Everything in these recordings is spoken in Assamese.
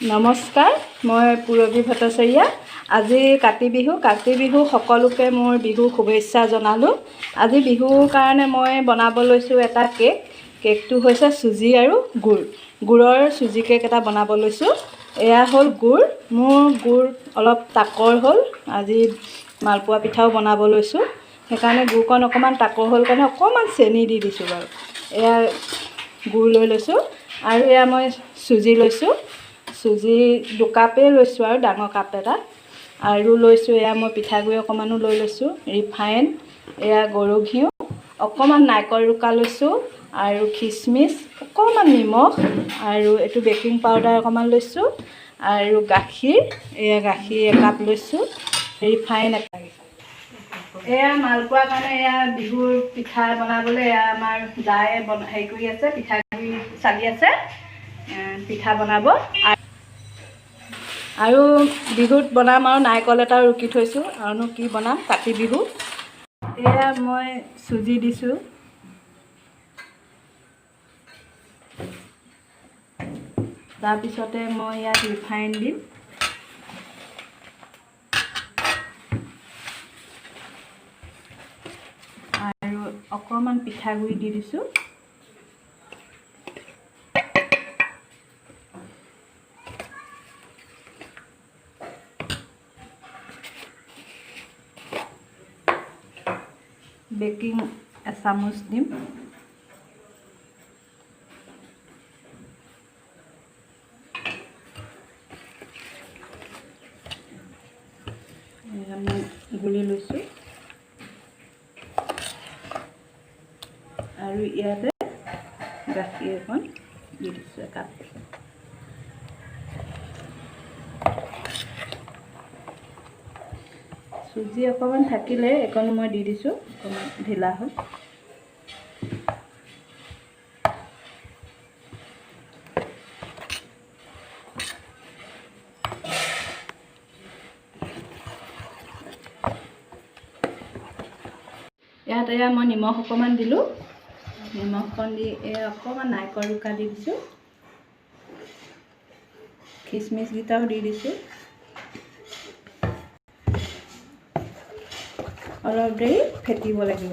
নমস্কাৰ, মই পূৰবী ভট্টাচাৰ্যা। আজি কাতি বিহু সকলোকে মোৰ বিহু শুভেচ্ছা জনালোঁ। আজি বিহুৰ কাৰণে মই বনাব লৈছোঁ এটা কেকটো হৈছে চুজি আৰু গুড়ৰ চুজি কেক এটা বনাব লৈছোঁ। এয়া হ'ল গুড়, মোৰ গুড় অলপ তাকৰ হ'ল। আজি মালপোৱা পিঠাও বনাব লৈছোঁ, সেইকাৰণে গুড়কণ অকণমান তাকৰ হ'ল কাৰণে অকণমান চেনি দি দিছোঁ বাৰু। এয়া গুড় লৈ লৈছোঁ আৰু এয়া মই চুজি লৈছোঁ। চুজি 2 কাপেই লৈছোঁ আৰু ডাঙৰ কাপ এটাত। আৰু লৈছোঁ এয়া মই পিঠাগুড়ি অকণমানো লৈ লৈছোঁ, ৰিফাইন, এয়া গৰু ঘিউ, অকণমান নাৰিকল ৰুকা লৈছোঁ আৰু খিচমিচ, অকণমান নিমখ আৰু এইটো বেকিং পাউডাৰ অকণমান লৈছোঁ আৰু গাখীৰ, এয়া গাখীৰ 1 কাপ লৈছোঁ, ৰিফাইন 1 কাপ। এয়া মালপোৱাৰ কাৰণে এয়া বিহুৰ পিঠা বনাবলৈ এয়া আমাৰ দায়ে হেৰি কৰি আছে, পিঠাগুড়ি চালি আছে, পিঠা বনাব। আৰু বিহুত বনাম আৰু নাৰিকল এটাও ৰুকি থৈছোঁ, আৰুনো কি বনাম কাতি বিহু। এয়া মই চুজি দিছোঁ, তাৰপিছতে মই ইয়াত ৰিফাইন দিম, আৰু অকণমান পিঠাগুড়ি দি দিছোঁ। বেকিং এচামুচ দিম। মই গুলি লৈছোঁ আৰু ইয়াতে গাখীৰ অকণ দি দিছোঁ 1 কাপ। চুজি অকণমান থাকিলে অকণ মই দি দিছোঁ, অকণমান ঢিলা হ'ল। ইয়াত এয়া মই নিমখ অকণমান দিলোঁ, নিমখকণ দি অকণমান নাৰিকল ৰুকা দি দিছোঁ, খিচমিচকেইটাও দি দিছোঁ। অলপ দেৰি ফেটিব লাগিব।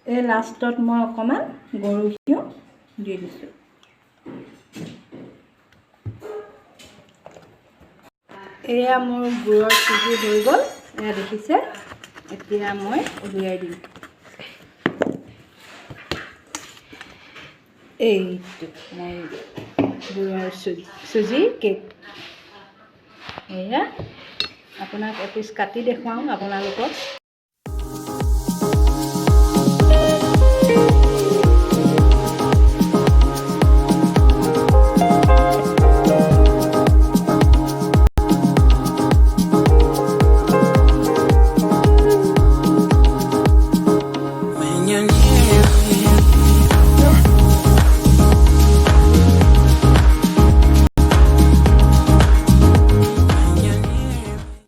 এই লাষ্টত মই অকণমান গৰু ঘিউ দি দিছোঁ। এয়া মোৰ গুড়ৰ চুজি হৈ গ'ল, এয়া দেখিছে। এতিয়া মই উলিয়াই দিম। এইটো মই গুড়ৰ চুজি কেক। এয়া আপোনাক এপিচ কাটি দেখুৱাওঁ আপোনালোকক। When you're near me